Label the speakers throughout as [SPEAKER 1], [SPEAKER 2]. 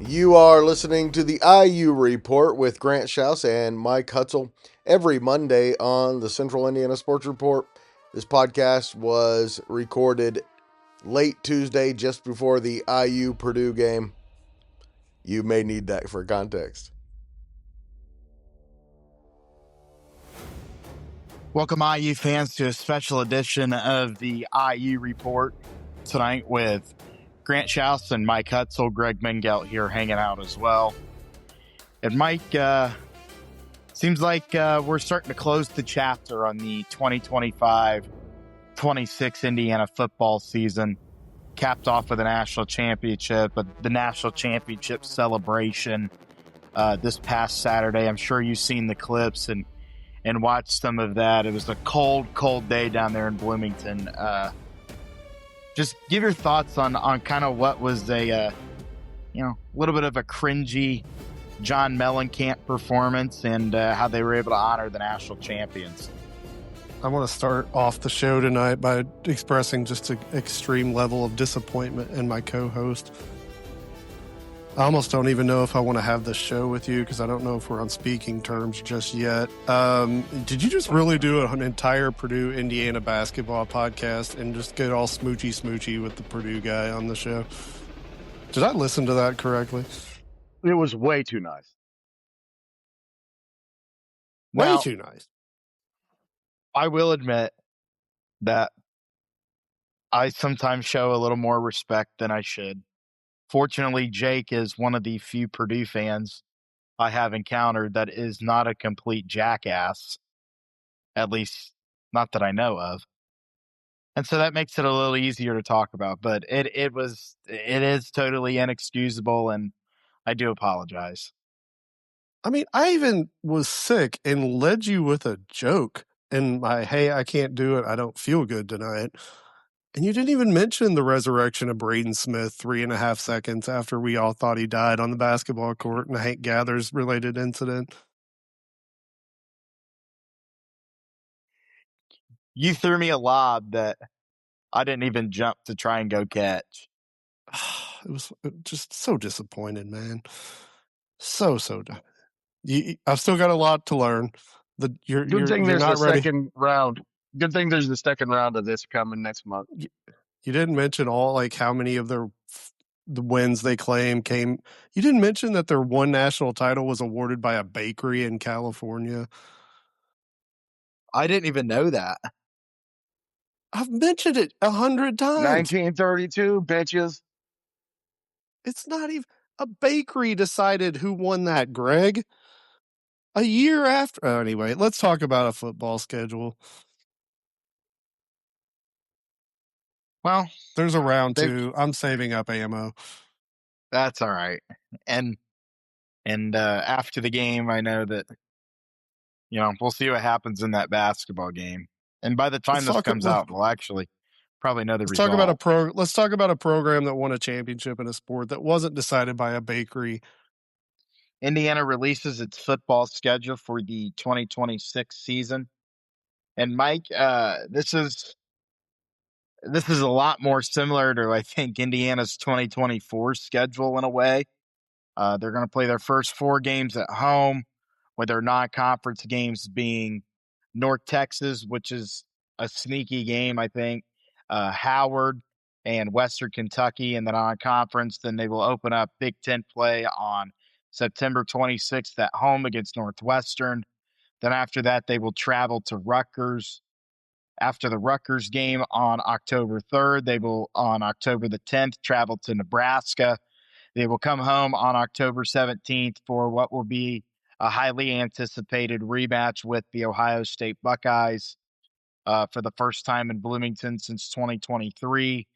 [SPEAKER 1] You are listening to the IU Report with Grant Shouse and Mike Hutsell every Monday on the Central Indiana Sports Report. This podcast was recorded late Tuesday, just before the IU Purdue game. You may need that for context.
[SPEAKER 2] Welcome, IU fans, to a special edition of the IU Report tonight with Grant Shouse and Mike Hutsell. Greg Mengelt here hanging out as well. And Mike, seems like we're starting to close the chapter on the 2025-26 Indiana football season, capped off with a national championship, but the national championship celebration this past Saturday. I'm sure you've seen the clips and watched some of that. It was a cold, cold day down there in Bloomington. Just give your thoughts on kind of what was a little bit of a cringy John Mellencamp performance and how they were able to honor the national champions.
[SPEAKER 3] I want to start off the show tonight by expressing just an extreme level of disappointment in my co-host. I almost don't even know if I want to have this show with you because I don't know if we're on speaking terms just yet. Did you just really do an entire Purdue Indiana basketball podcast and just get all smoochy with the Purdue guy on the show? Did I listen to that correctly?
[SPEAKER 4] It was way too nice.
[SPEAKER 3] Way too nice.
[SPEAKER 2] I will admit that I sometimes show a little more respect than I should. Fortunately, Jake is one of the few Purdue fans I have encountered that is not a complete jackass, at least not that I know of. And so that makes it a little easier to talk about, but it is totally inexcusable, and I do apologize.
[SPEAKER 3] I mean, I even was sick and led you with a joke and hey, I can't do it. I don't feel good tonight. And you didn't even mention the resurrection of Braden Smith 3.5 seconds after we all thought he died on the basketball court in a Hank Gathers related incident.
[SPEAKER 2] You threw me a lob that I didn't even jump to try and go catch.
[SPEAKER 3] It was just so disappointed, man. So. I've still got a lot to learn. You're not ready.
[SPEAKER 4] Second round. Good thing there's the second round of this coming next month.
[SPEAKER 3] You didn't mention how many of the wins they claim came. You didn't mention that their one national title was awarded by a bakery in California.
[SPEAKER 2] I didn't even know that.
[SPEAKER 3] I've mentioned it 100 times.
[SPEAKER 4] 1932, bitches.
[SPEAKER 3] It's not even a bakery decided who won that, Greg. A year after. Anyway, let's talk about a football schedule.
[SPEAKER 2] Well,
[SPEAKER 3] there's a round 2. I'm saving up ammo.
[SPEAKER 2] That's all right. And after the game, I know that, we'll see what happens in that basketball game. And by the time this comes out, we'll actually probably know the result.
[SPEAKER 3] Let's talk about a program that won a championship in a sport that wasn't decided by a bakery.
[SPEAKER 2] Indiana releases its football schedule for the 2026 season. And Mike, this is a lot more similar to, I think, Indiana's 2024 schedule in a way. They're going to play their first 4 games at home, with their non-conference games being North Texas, which is a sneaky game, I think, Howard and Western Kentucky in the non-conference. Then they will open up Big Ten play on September 26th at home against Northwestern. Then after that, they will travel to Rutgers. After the Rutgers game on October 3rd, they will, on October the 10th, travel to Nebraska. They will come home on October 17th for what will be a highly anticipated rematch with the Ohio State Buckeyes for the first time in Bloomington since 2023.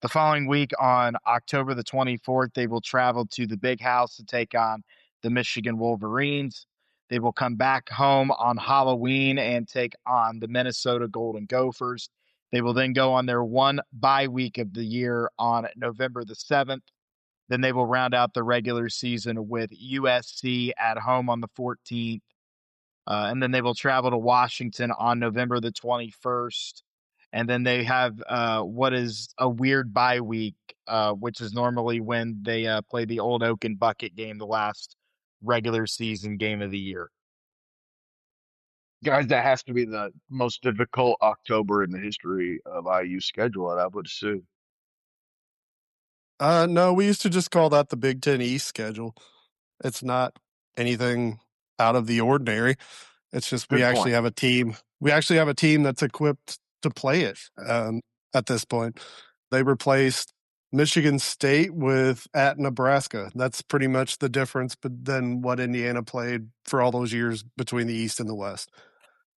[SPEAKER 2] The following week on October the 24th, they will travel to the Big House to take on the Michigan Wolverines. They will come back home on Halloween and take on the Minnesota Golden Gophers. They will then go on their one bye week of the year on November the 7th. Then they will round out the regular season with USC at home on the 14th. And then they will travel to Washington on November the 21st And then they have what is a weird bye week, which is normally when they play the Old Oaken Bucket game, the last regular season game of the year.
[SPEAKER 4] Guys, that has to be the most difficult October in the history of IU schedule, I would assume.
[SPEAKER 3] No, we used to just call that the Big Ten East schedule. It's not anything out of the ordinary. It's just we
[SPEAKER 4] Good
[SPEAKER 3] actually
[SPEAKER 4] point.
[SPEAKER 3] have a team. We actually have a team that's equipped to play it at this point. They replaced Michigan State with at Nebraska. That's pretty much the difference, but then what Indiana played for all those years between the East and the West.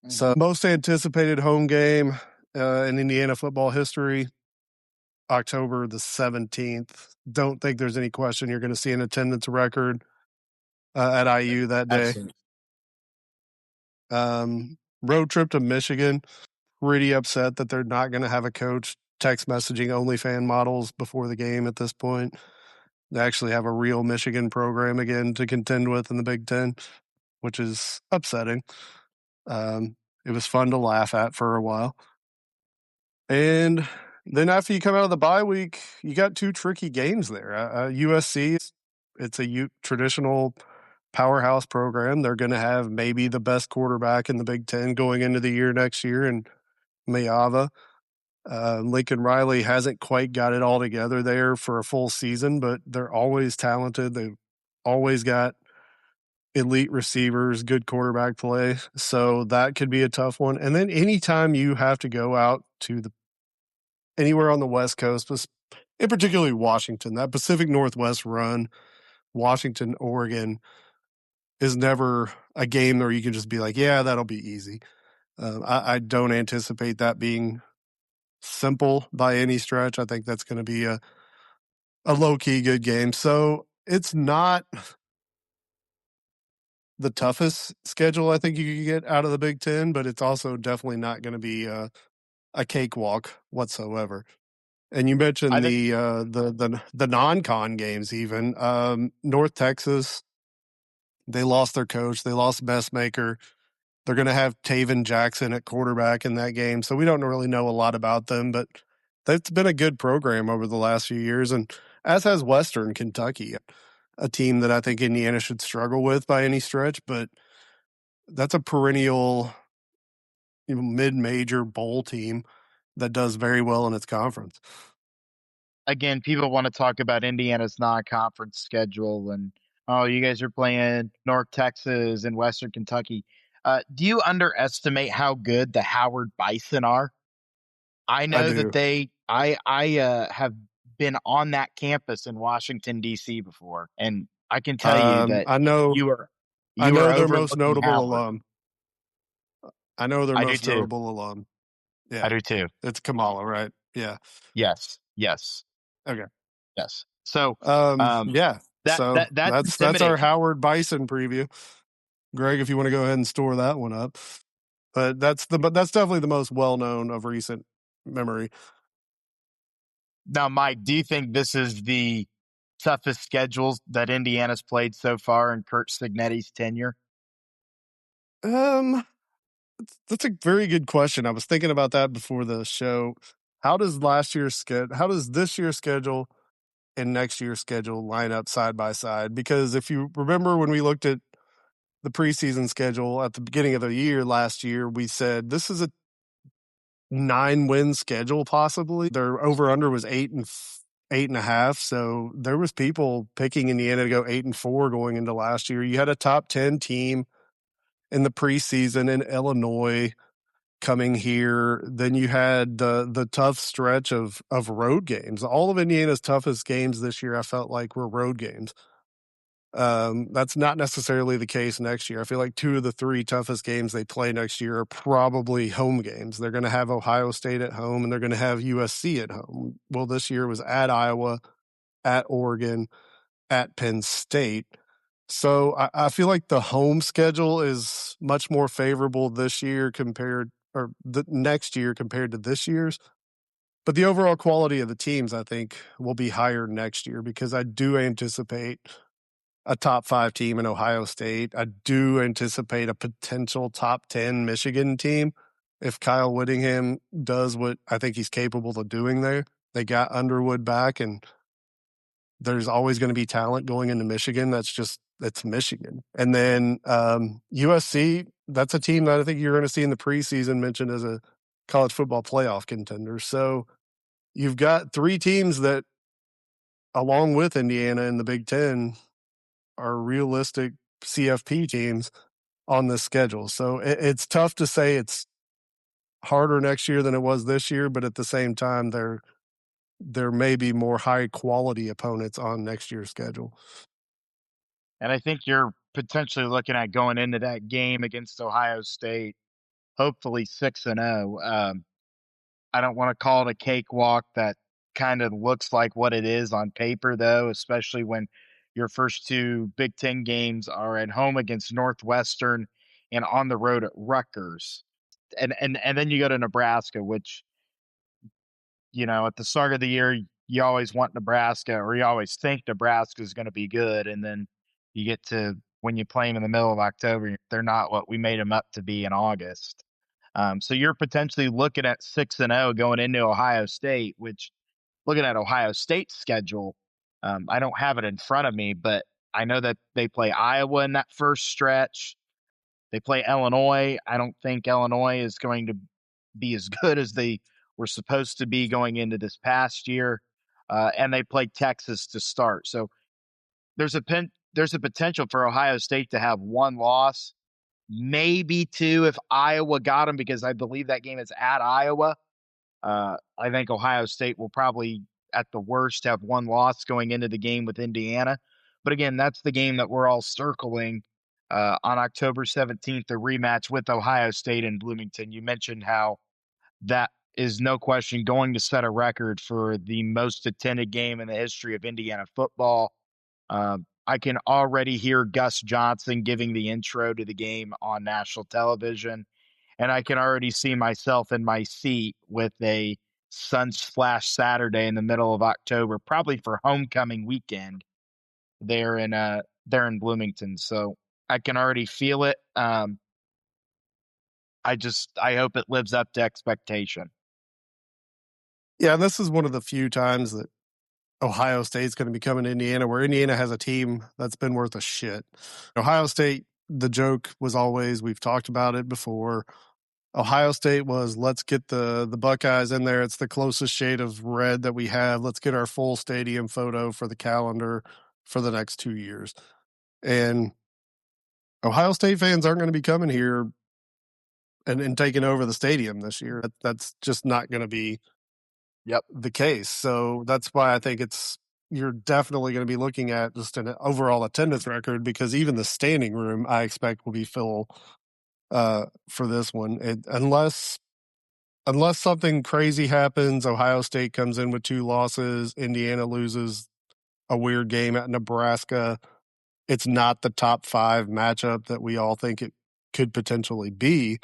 [SPEAKER 3] So most anticipated home game in Indiana football history, October the 17th. Don't think there's any question you're going to see an attendance record at IU that day. Road trip to Michigan. Pretty upset that they're not going to have a coach text messaging only fan models before the game at this point. They actually have a real Michigan program again to contend with in the Big Ten, which is upsetting. It was fun to laugh at for a while. And then after you come out of the bye week, you got two tricky games there. USC, it's a traditional powerhouse program. They're going to have maybe the best quarterback in the Big Ten going into the year next year, and Mayava. Lincoln Riley hasn't quite got it all together there for a full season, but they're always talented. They've always got elite receivers, good quarterback play. So that could be a tough one. And then anytime you have to go out to anywhere on the West Coast, in particularly Washington, that Pacific Northwest run, Washington, Oregon, is never a game where you can just be like, yeah, that'll be easy. I don't anticipate that being simple by any stretch. I think that's going to be a low-key good game. So it's not the toughest schedule I think you can get out of the Big Ten, but it's also definitely not going to be a cakewalk whatsoever. And you mentioned the non-con games even. North Texas, they lost their coach. They lost Messmaker. They're going to have Taven Jackson at quarterback in that game. So we don't really know a lot about them, but that's been a good program over the last few years. And as has Western Kentucky, a team that I think Indiana should struggle with by any stretch, but that's a perennial mid-major bowl team that does very well in its conference.
[SPEAKER 2] Again, people want to talk about Indiana's non-conference schedule and, oh, you guys are playing North Texas and Western Kentucky. Do you underestimate how good the Howard Bison are? I know that I have been on that campus in Washington, D.C. before, and I can tell you that
[SPEAKER 3] I know their most notable
[SPEAKER 2] Howard.
[SPEAKER 3] alum. I know their most notable alum. Yeah,
[SPEAKER 2] I do too.
[SPEAKER 3] It's Kamala, right? Yeah.
[SPEAKER 2] Yes.
[SPEAKER 3] Okay.
[SPEAKER 2] Yes. So,
[SPEAKER 3] yeah. That's our Howard Bison preview. Greg, if you want to go ahead and store that one up, but that's definitely the most well known of recent memory.
[SPEAKER 2] Now, Mike, do you think this is the toughest schedules that Indiana's played so far in Kurt Cignetti's tenure?
[SPEAKER 3] That's a very good question. I was thinking about that before the show. How does this year's schedule and next year's schedule line up side by side? Because if you remember when we looked at the preseason schedule at the beginning of the year last year, we said this is a 9-win schedule possibly. Their over-under was 8.5. So there was people picking Indiana to go 8-4 going into last year. You had a top 10 team in the preseason in Illinois coming here. Then you had the tough stretch of road games. All of Indiana's toughest games this year, I felt like, were road games. That's not necessarily the case next year. I feel like 2 of the 3 toughest games they play next year are probably home games. They're going to have Ohio State at home, and they're going to have USC at home. Well, this year was at Iowa, at Oregon, at Penn State. So I feel like the home schedule is much more favorable this year next year compared to this year's. But the overall quality of the teams, I think, will be higher next year because I do anticipate a top 5 team in Ohio State. I do anticipate a potential top 10 Michigan team. if Kyle Whittingham does what I think he's capable of doing there. They got Underwood back, and there's always going to be talent going into Michigan. It's Michigan. And then USC, that's a team that I think you're going to see in the preseason mentioned as a college football playoff contender. So you've got three teams that, along with Indiana in the Big Ten, are realistic CFP teams on this schedule. So it's tough to say it's harder next year than it was this year, but at the same time, there may be more high quality opponents on next year's schedule.
[SPEAKER 2] And I think you're potentially looking at going into that game against Ohio State, hopefully 6-0. I don't want to call it a cakewalk. That kind of looks like what it is on paper, though, especially when your first two Big Ten games are at home against Northwestern and on the road at Rutgers. And then you go to Nebraska, which, at the start of the year, you always want Nebraska, or you always think Nebraska is going to be good. And then you get to when you play them in the middle of October, they're not what we made them up to be in August. So you're potentially looking at 6-0 going into Ohio State, which, looking at Ohio State's schedule, I don't have it in front of me, but I know that they play Iowa in that first stretch. They play Illinois. I don't think Illinois is going to be as good as they were supposed to be going into this past year. And they play Texas to start. So there's a potential for Ohio State to have one loss, maybe two if Iowa got them, because I believe that game is at Iowa. I think Ohio State will probably, at the worst, have one loss going into the game with Indiana. But again, that's the game that we're all circling on October 17th, a rematch with Ohio State in Bloomington. You mentioned how that is no question going to set a record for the most attended game in the history of Indiana football. I can already hear Gus Johnson giving the intro to the game on national television, and I can already see myself in my seat with a Sunsplash Saturday in the middle of October, probably for homecoming weekend there in Bloomington. So I can already feel it. I hope it lives up to expectation.
[SPEAKER 3] Yeah, and this is one of the few times that Ohio State's going to be coming to Indiana, where Indiana has a team that's been worth a shit. Ohio State, the joke was always, we've talked about it before, Ohio State was, let's get the Buckeyes in there. It's the closest shade of red that we have. Let's get our full stadium photo for the calendar for the next 2 years. And Ohio State fans aren't going to be coming here and taking over the stadium this year. That's just not going to be the case. So that's why I think you're definitely going to be looking at just an overall attendance record, because even the standing room I expect will be full for this one. Unless something crazy happens, Ohio State comes in with 2 losses, Indiana loses a weird game at Nebraska, it's not the top 5 matchup that we all think it could potentially be.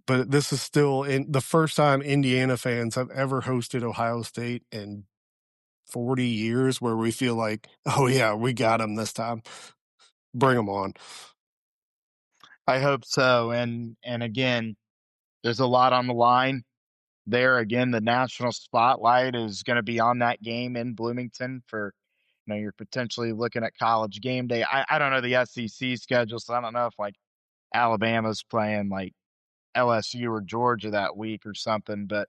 [SPEAKER 3] But this is still the first time Indiana fans have ever hosted Ohio State in 40 years, where we feel like, oh yeah, we got them this time. Bring them on.
[SPEAKER 2] I hope so. And again, there's a lot on the line there. Again, the national spotlight is going to be on that game in Bloomington for, you're potentially looking at College game day. I don't know the SEC schedule, so I don't know if like Alabama's playing like LSU or Georgia that week or something, but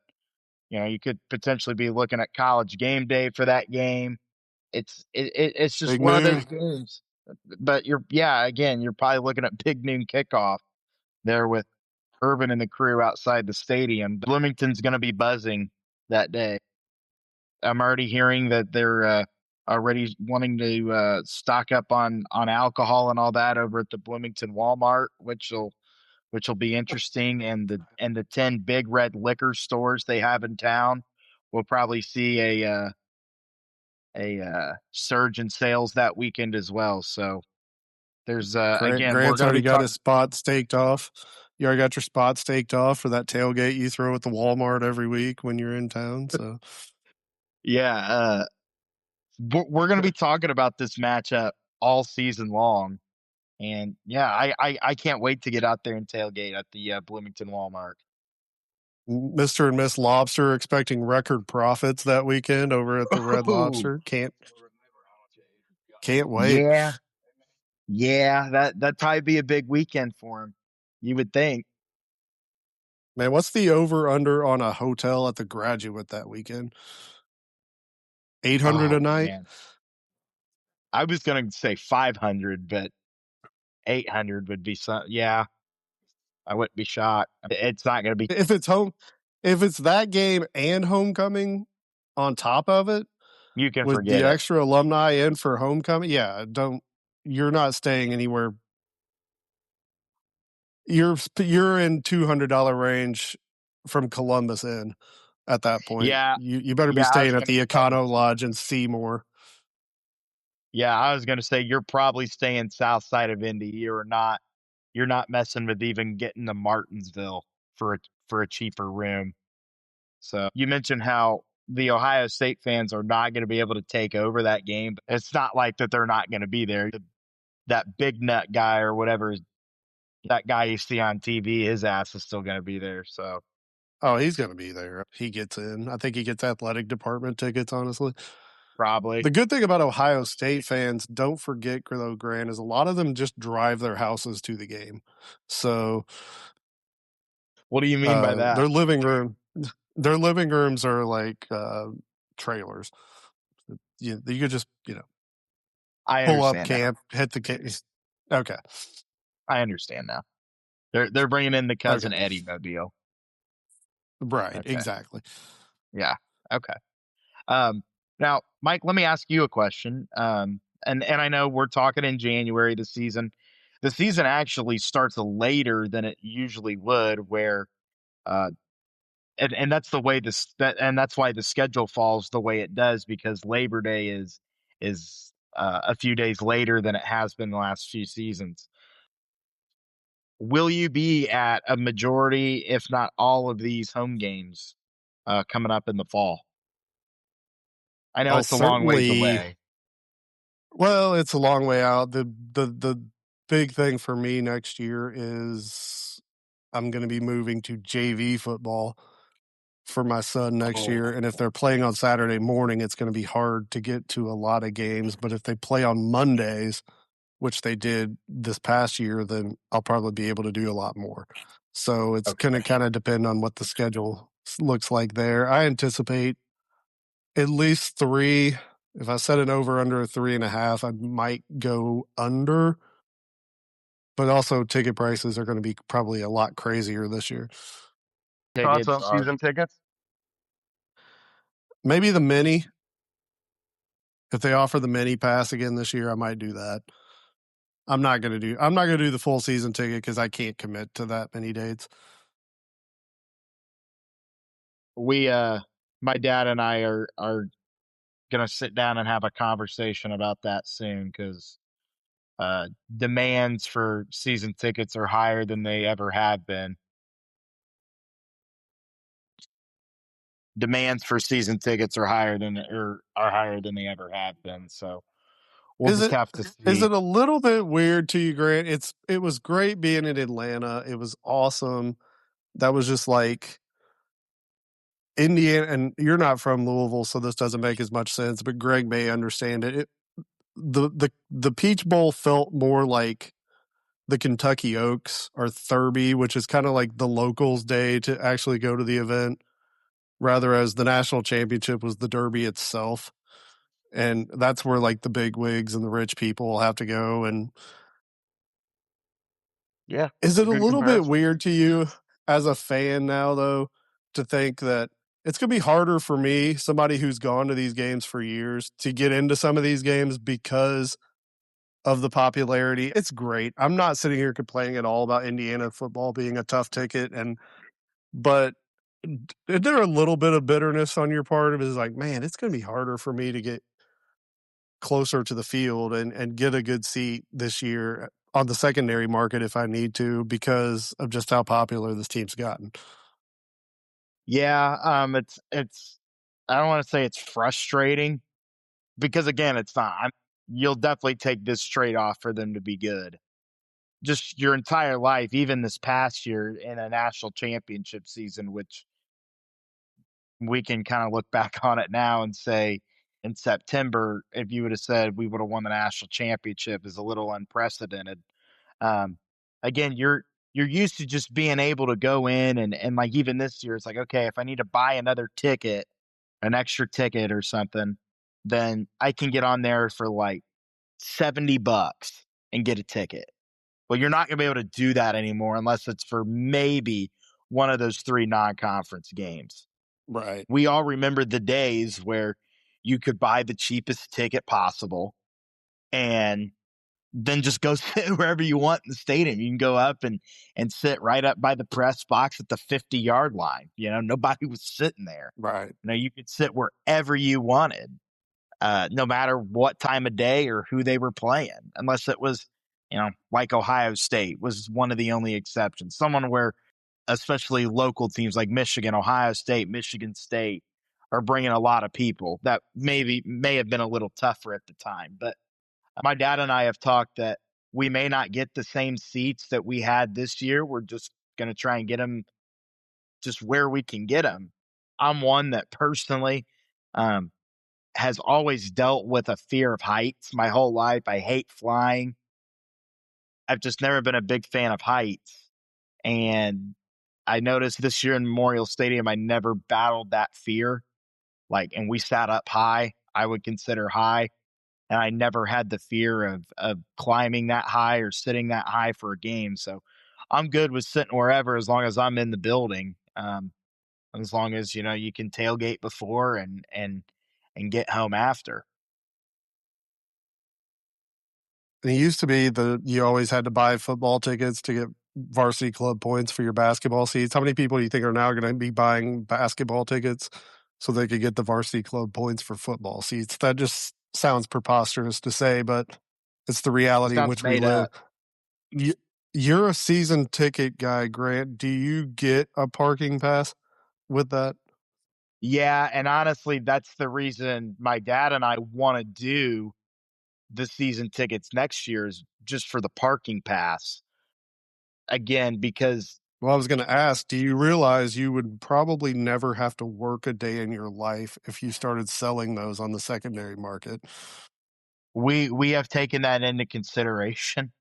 [SPEAKER 2] you could potentially be looking at College game day for that game. It's just
[SPEAKER 3] Big
[SPEAKER 2] one
[SPEAKER 3] noon.
[SPEAKER 2] of those games. But you're probably looking at big noon kickoff there with Urban and the crew outside the stadium. Bloomington's going to be buzzing that day. I'm already hearing that they're already wanting to stock up on alcohol and all that over at the Bloomington Walmart, which will be interesting. And the 10 big red liquor stores they have in town, we'll probably see a surge in sales that weekend as well. So there's again,
[SPEAKER 3] Grant's
[SPEAKER 2] we're
[SPEAKER 3] already
[SPEAKER 2] going to
[SPEAKER 3] got his spot staked off. You already got your spot staked off for that tailgate you throw at the Walmart every week when you're in town. So
[SPEAKER 2] yeah, we're going to be talking about this matchup all season long. And yeah, I can't wait to get out there and tailgate at the Bloomington Walmart.
[SPEAKER 3] Mr. and Miss Lobster expecting record profits that weekend over at the Red
[SPEAKER 2] Oh,
[SPEAKER 3] Lobster. Can't wait.
[SPEAKER 2] yeah, yeah, that'd probably be a big weekend for him. You would think.
[SPEAKER 3] Man, what's the over under on a hotel at the Graduate that weekend? 800 a
[SPEAKER 2] Oh
[SPEAKER 3] night?
[SPEAKER 2] man, I was gonna say 500, but 800 would be some. Yeah, I wouldn't be shocked. It's not gonna be.
[SPEAKER 3] If it's that game and homecoming on top of it,
[SPEAKER 2] You can
[SPEAKER 3] with the
[SPEAKER 2] forget it.
[SPEAKER 3] extra alumni in for homecoming, you're not staying anywhere. You're in $200 range from Columbus in at that point.
[SPEAKER 2] Yeah,
[SPEAKER 3] You better be
[SPEAKER 2] yeah. I was
[SPEAKER 3] staying at
[SPEAKER 2] gonna
[SPEAKER 3] the
[SPEAKER 2] say.
[SPEAKER 3] Econo Lodge in Seymour.
[SPEAKER 2] Yeah, I was gonna say you're probably staying south side of Indy. You're not messing with even getting to Martinsville for a cheaper room. So you mentioned how the Ohio State fans are not going to be able to take over that game. It's not like that they're not going to be there. That big nut guy or whatever, that guy you see on TV, his ass is still going to be there. So
[SPEAKER 3] Oh, he's going to be there. He gets in. I think he gets athletic department tickets, honestly.
[SPEAKER 2] probably.
[SPEAKER 3] The good thing about Ohio State fans, don't forget, though, Grant, is a lot of them just drive their houses to the game. So
[SPEAKER 2] What do you mean by that?
[SPEAKER 3] their living rooms are like trailers. You could just,
[SPEAKER 2] I
[SPEAKER 3] pull up
[SPEAKER 2] understand now.
[SPEAKER 3] camp, hit the case. Okay.
[SPEAKER 2] I understand now. They're bringing in the cousin
[SPEAKER 3] Okay.
[SPEAKER 2] Eddie mobile.
[SPEAKER 3] Right.
[SPEAKER 2] Okay.
[SPEAKER 3] Exactly.
[SPEAKER 2] Yeah. Okay. Now, Mike, let me ask you a question. And I know we're talking in January. The season actually starts later than it usually would, where uh, and that's the way and that's why the schedule falls the way it does, because Labor Day is a few days later than it has been the last few seasons. Will you be at a majority, if not all, of these home games coming up in the fall? I know
[SPEAKER 3] I'll
[SPEAKER 2] it's a long ways
[SPEAKER 3] certainly.
[SPEAKER 2] away.
[SPEAKER 3] Well, it's a long way out. The big thing for me next year is I'm going to be moving to JV football for my son next
[SPEAKER 2] Oh,
[SPEAKER 3] year. And if they're playing on Saturday morning, it's going to be hard to get to a lot of games. But if they play on Mondays, which they did this past year, then I'll probably be able to do a lot more. So it's going to
[SPEAKER 2] okay.
[SPEAKER 3] kind of depend on what the schedule looks like there. I anticipate at least 3. If I set it over under a 3.5, I might go under. But also ticket prices are going to be probably a lot crazier this year.
[SPEAKER 4] Thoughts
[SPEAKER 2] Tickets
[SPEAKER 4] on
[SPEAKER 2] are.
[SPEAKER 4] season tickets?
[SPEAKER 3] Maybe the mini. If they offer the mini pass again this year, I might do that. I'm not going to do the full season ticket because I can't commit to that many dates.
[SPEAKER 2] My dad and I are gonna sit down and have a conversation about that soon, because demands for season tickets are higher than they ever have been. Demands for season tickets are higher than they ever have been. So we'll
[SPEAKER 3] Is
[SPEAKER 2] just
[SPEAKER 3] it
[SPEAKER 2] have to
[SPEAKER 3] is
[SPEAKER 2] see.
[SPEAKER 3] it a little bit weird to you, Grant? It was great being in Atlanta. It was awesome. That was just like Indiana, and you're not from Louisville, so this doesn't make as much sense, but Greg may understand it. The Peach Bowl felt more like the Kentucky Oaks or Thurby, which is kind of like the locals' day to actually go to the event, rather as the national championship was the Derby itself. And that's where like the big wigs and the rich people will have to go. And
[SPEAKER 4] Yeah,
[SPEAKER 3] is
[SPEAKER 4] it's
[SPEAKER 3] it
[SPEAKER 4] a
[SPEAKER 3] a
[SPEAKER 4] good
[SPEAKER 3] little bit
[SPEAKER 4] comparison.
[SPEAKER 3] weird to you as a fan now, though, to think that it's going to be harder for me, somebody who's gone to these games for years, to get into some of these games because of the popularity? It's great. I'm not sitting here complaining at all about Indiana football being a tough ticket, but is there a little bit of bitterness on your part of it? Is like, man, it's going to be harder for me to get closer to the field and get a good seat this year on the secondary market if I need to, because of just how popular this team's gotten.
[SPEAKER 2] Yeah, it's. I don't want to say it's frustrating, because again, it's not. You'll definitely take this trade off for them to be good. just your entire life, even this past year in a national championship season, which we can kind of look back on it now and say in September, if you would have said we would have won the national championship, is a little unprecedented. Um, Again, you're used to just being able to go in and like even this year, it's like, okay, if I need to buy another ticket, an extra ticket or something, then I can get on there for like $70 and get a ticket. Well, you're not going to be able to do that anymore unless it's for maybe one of those 3 non-conference games.
[SPEAKER 3] Right.
[SPEAKER 2] We all remember the days where you could buy the cheapest ticket possible and then just go sit wherever you want in the stadium. You can go up and sit right up by the press box at the 50-yard line. Nobody was sitting there.
[SPEAKER 3] Right.
[SPEAKER 2] You could sit wherever you wanted, no matter what time of day or who they were playing, unless it was, like Ohio State was one of the only exceptions. Someone where, especially local teams like Michigan, Ohio State, Michigan State are bringing a lot of people that may have been a little tougher at the time. But my dad and I have talked that we may not get the same seats that we had this year. We're just going to try and get them just where we can get them. I'm one that personally has always dealt with a fear of heights my whole life. I hate flying. I've just never been a big fan of heights. And I noticed this year in Memorial Stadium, I never battled that fear. And we sat up high, I would consider high. And I never had the fear of climbing that high or sitting that high for a game. So I'm good with sitting wherever as long as I'm in the building. As long as, you can tailgate before and get home after.
[SPEAKER 3] It used to be you always had to buy football tickets to get varsity club points for your basketball seats. How many people do you think are now going to be buying basketball tickets so they could get the varsity club points for football seats? That just sounds preposterous to say, but it's the reality in which we live. You're a season ticket guy, Grant. Do you get a parking pass with that?
[SPEAKER 2] Yeah, and honestly, that's the reason my dad and I want to do the season tickets next year, is just for the parking pass. Again, because...
[SPEAKER 3] Well, I was going to ask, do you realize you would probably never have to work a day in your life if you started selling those on the secondary market?
[SPEAKER 2] We have taken that into consideration.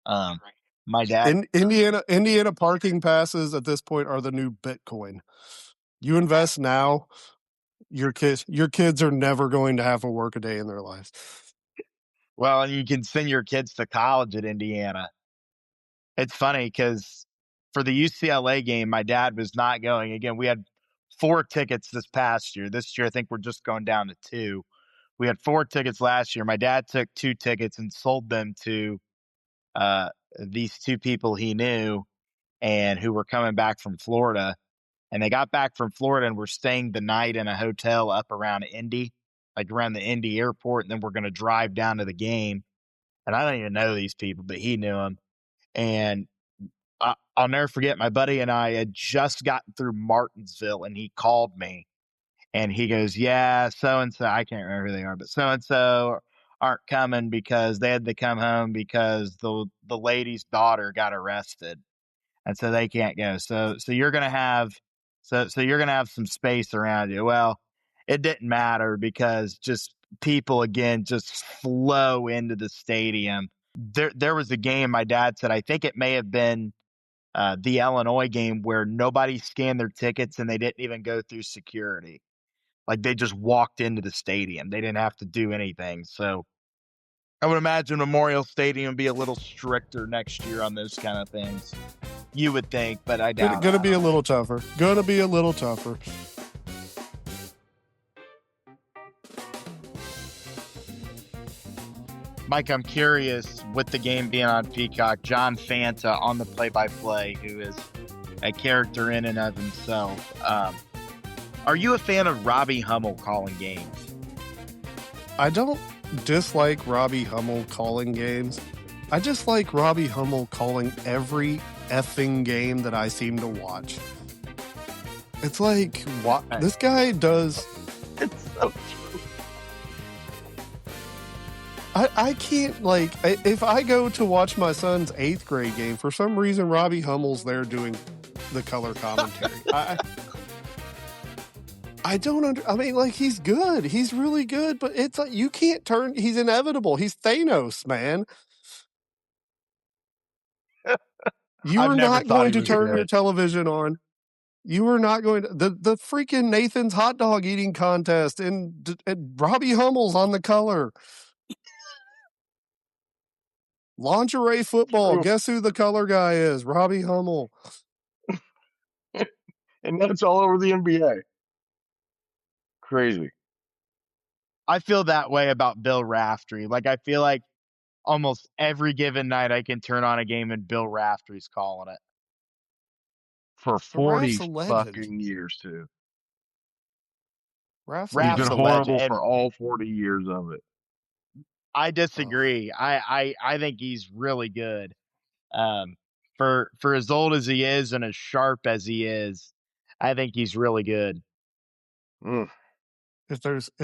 [SPEAKER 2] My dad...
[SPEAKER 3] Indiana parking passes at this point are the new Bitcoin. You invest now, your kids are never going to have to work a day in their lives.
[SPEAKER 2] Well, and you can send your kids to college at Indiana. It's funny because for the UCLA game, my dad was not going. Again, we had 4 tickets this past year. This year, I think we're just going down to 2. We had 4 tickets last year. My dad took 2 tickets and sold them to these 2 people he knew and who were coming back from Florida. And they got back from Florida and were staying the night in a hotel up around Indy, like around the Indy airport. And then we're going to drive down to the game. And I don't even know these people, but he knew them. And I'll never forget, my buddy and I had just gotten through Martinsville, and he called me. And he goes, yeah, so-and-so, I can't remember who they are, but so-and-so aren't coming because they had to come home because the lady's daughter got arrested. And so they can't go. So you're going to have some space around you. Well, it didn't matter because just people, again, just flow into the stadium. There was a game, my dad said, I think it may have been the Illinois game, where nobody scanned their tickets and they didn't even go through security. Like, they just walked into the stadium. They didn't have to do anything. So I would imagine Memorial Stadium be a little stricter next year on those kind of things. You would think, but I doubt it.
[SPEAKER 3] Gonna be a little tougher.
[SPEAKER 2] Mike, I'm curious, with the game being on Peacock, John Fanta on the play-by-play, who is a character in and of himself. Are you a fan of Robbie Hummel calling games?
[SPEAKER 3] I don't dislike Robbie Hummel calling games. I just like Robbie Hummel calling every effing game that I seem to watch. It's like, what this guy does.
[SPEAKER 2] It's so true.
[SPEAKER 3] I can't, like, if I go to watch my son's 8th grade game, for some reason Robbie Hummel's there doing the color commentary. I don't I mean, like, he's good. He's really good, but it's like you can't turn. He's inevitable. He's Thanos, man. You
[SPEAKER 2] I've
[SPEAKER 3] are
[SPEAKER 2] never
[SPEAKER 3] not
[SPEAKER 2] thought
[SPEAKER 3] going
[SPEAKER 2] he
[SPEAKER 3] to
[SPEAKER 2] was
[SPEAKER 3] turn your
[SPEAKER 2] good.
[SPEAKER 3] television on. You are not going to the freaking Nathan's hot dog eating contest and Robbie Hummel's on the color. Lingerie football.
[SPEAKER 4] True.
[SPEAKER 3] Guess who the color guy is? Robbie Hummel.
[SPEAKER 4] And that's all over the NBA. Crazy.
[SPEAKER 2] I feel that way about Bill Raftery. Like, I feel like almost every given night I can turn on a game and Bill Raftery's calling it.
[SPEAKER 4] For
[SPEAKER 3] But Raf's
[SPEAKER 4] 40
[SPEAKER 3] a legend.
[SPEAKER 4] fucking years, too.
[SPEAKER 3] Raf's
[SPEAKER 4] He's been
[SPEAKER 2] a
[SPEAKER 4] horrible
[SPEAKER 2] legend.
[SPEAKER 4] for all 40 years of it.
[SPEAKER 2] I disagree. I think he's really good. For as old as he is and as sharp as he is, I think he's really good.
[SPEAKER 4] Mm.
[SPEAKER 3] If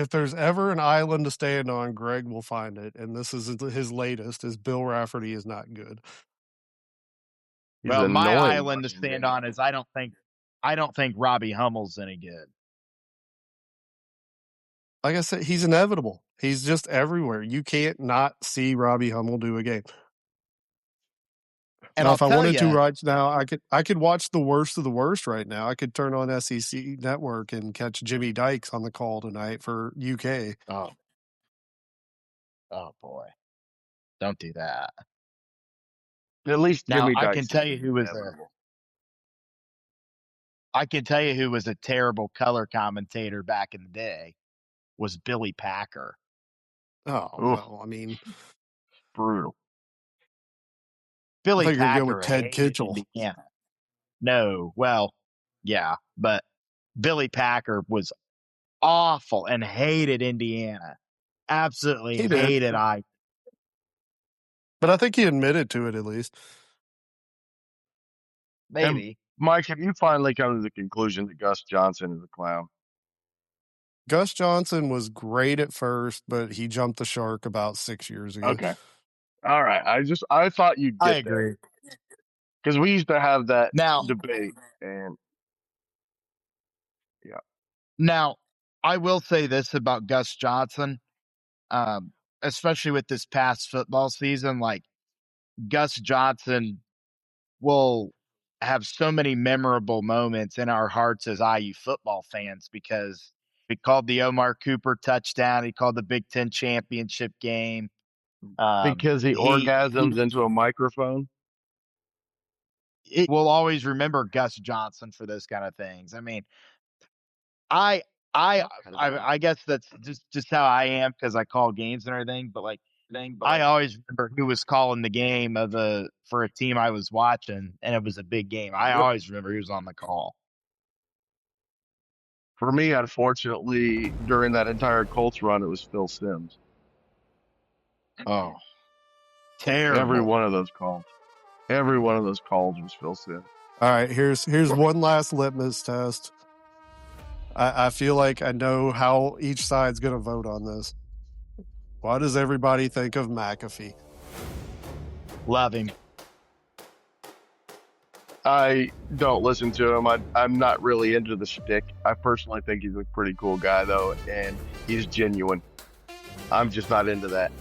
[SPEAKER 3] there's ever an island to stand on, Greg will find it, and this is his latest. Is Bill Raftery is not good.
[SPEAKER 4] He's
[SPEAKER 2] Well, my
[SPEAKER 4] annoying
[SPEAKER 2] island to
[SPEAKER 4] fucking
[SPEAKER 2] stand
[SPEAKER 4] game.
[SPEAKER 2] on is I don't think Robbie Hummel's any good.
[SPEAKER 3] Like I said, he's inevitable. He's just everywhere. You can't not see Robbie Hummel do a game.
[SPEAKER 2] And
[SPEAKER 3] now,
[SPEAKER 2] I'll
[SPEAKER 3] if I
[SPEAKER 2] tell
[SPEAKER 3] wanted to
[SPEAKER 2] you,
[SPEAKER 3] right now, I could watch the worst of the worst right now. I could turn on SEC Network and catch Jimmy Dykes on the call tonight for UK.
[SPEAKER 2] oh boy, don't do that.
[SPEAKER 4] At least
[SPEAKER 2] Now
[SPEAKER 4] Jimmy
[SPEAKER 2] I
[SPEAKER 4] Dykes
[SPEAKER 2] can
[SPEAKER 4] is
[SPEAKER 2] tell you who was
[SPEAKER 4] inevitable.
[SPEAKER 2] a terrible color commentator back in the day was Billy Packer.
[SPEAKER 3] Oh, well, I mean,
[SPEAKER 4] Brutal.
[SPEAKER 2] Billy
[SPEAKER 3] I thought you were going
[SPEAKER 2] Packer
[SPEAKER 3] with Ted
[SPEAKER 2] hated
[SPEAKER 3] Kitchell.
[SPEAKER 2] Indiana. No, well, yeah, but Billy Packer was awful and hated Indiana. Absolutely
[SPEAKER 3] He did.
[SPEAKER 2] hated I.
[SPEAKER 3] But I think he admitted to it at least.
[SPEAKER 2] Maybe.
[SPEAKER 4] And Mike, have you finally come to the conclusion that Gus Johnson is a clown?
[SPEAKER 3] Gus Johnson was great at first, but he jumped the shark about 6 years ago.
[SPEAKER 4] Okay. All right. I thought you'd get
[SPEAKER 2] I agree.
[SPEAKER 4] because we used to have that
[SPEAKER 2] Now,
[SPEAKER 4] debate, and yeah.
[SPEAKER 2] Now, I will say this about Gus Johnson, especially with this past football season. Like, Gus Johnson will have so many memorable moments in our hearts as IU football fans because he called the Omar Cooper touchdown. He called the Big Ten championship game.
[SPEAKER 4] Because he orgasms into a microphone.
[SPEAKER 2] We'll always remember Gus Johnson for those kind of things. I mean, I guess that's just how I am because I call games and everything. But I always remember who was calling the game for a team I was watching, and it was a big game. I always remember who was on the call.
[SPEAKER 4] For me, unfortunately, during that entire Colts run, it was Phil Simms.
[SPEAKER 2] Oh, terrible!
[SPEAKER 4] Every one of those calls was Phil Simms.
[SPEAKER 3] All right, here's one last litmus test. I feel like I know how each side's going to vote on this. What does everybody think of McAfee?
[SPEAKER 2] Love him.
[SPEAKER 4] I don't listen to him. I'm not really into the shtick. I personally think he's a pretty cool guy, though, and he's genuine. I'm just not into that.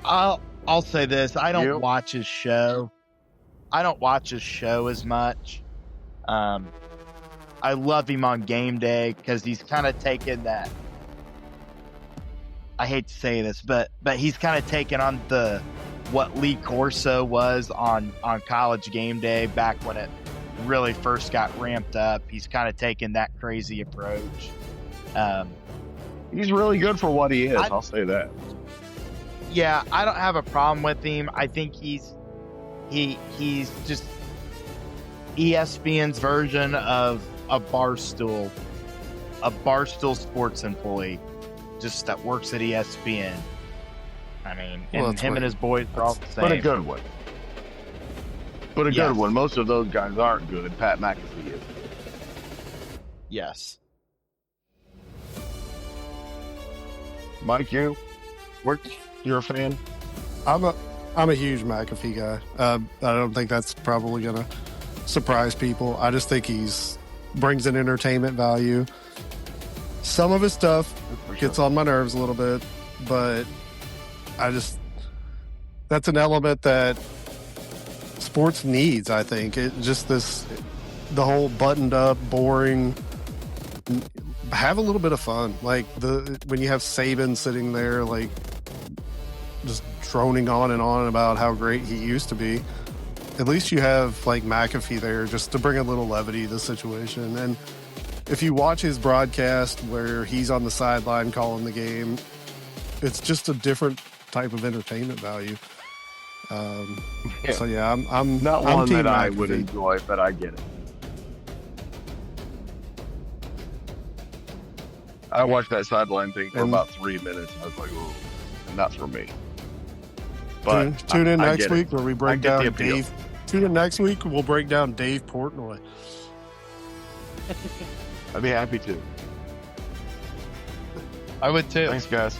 [SPEAKER 2] I'll say this: I don't
[SPEAKER 4] You?
[SPEAKER 2] watch his show. I don't watch his show as much. I love him on game day because he's kind of taken that. I hate to say this, but he's kind of taken on what Lee Corso was on college game day back when it really first got ramped up. He's kind of taken that crazy approach.
[SPEAKER 4] He's really good for what he is. I'll say that.
[SPEAKER 2] Yeah, I don't have a problem with him. I think he's just ESPN's version of a Barstool sports employee, just that works at ESPN. I mean, and him and his boys are all the same.
[SPEAKER 4] But a good one. Good one. Most of those guys aren't good. Pat McAfee is.
[SPEAKER 2] Yes.
[SPEAKER 4] Mike, you're a fan?
[SPEAKER 3] I'm a huge McAfee guy. I don't think that's probably gonna surprise people. I just think he's brings an entertainment value. Some of his stuff gets on my nerves a little bit, but that's an element that sports needs. I think the whole buttoned up, boring. Have a little bit of fun, like when you have Saban sitting there, like just droning on and on about how great he used to be. At least you have like McAfee there just to bring a little levity to the situation. And if you watch his broadcast where he's on the sideline calling the game, it's just a different type of entertainment value. So yeah, I'm
[SPEAKER 4] not
[SPEAKER 3] I'm
[SPEAKER 4] one
[SPEAKER 3] Team
[SPEAKER 4] that I
[SPEAKER 3] McAfee.
[SPEAKER 4] would enjoy, but I get it. I watched that sideline thing for about 3 minutes. I was like, "Ooh, not for me." But
[SPEAKER 3] Tune in
[SPEAKER 4] I
[SPEAKER 3] next
[SPEAKER 4] get
[SPEAKER 3] week
[SPEAKER 4] it.
[SPEAKER 3] where we
[SPEAKER 4] I
[SPEAKER 3] break
[SPEAKER 4] get the
[SPEAKER 3] down
[SPEAKER 4] appeal.
[SPEAKER 3] Dave. Tune in next week. We'll break down Dave Portnoy.
[SPEAKER 4] I'd be happy to.
[SPEAKER 2] I would too.
[SPEAKER 4] Thanks, guys.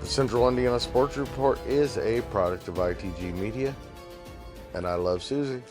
[SPEAKER 1] The Central Indiana Sports Report is a product of ITG Media, and I love Susie.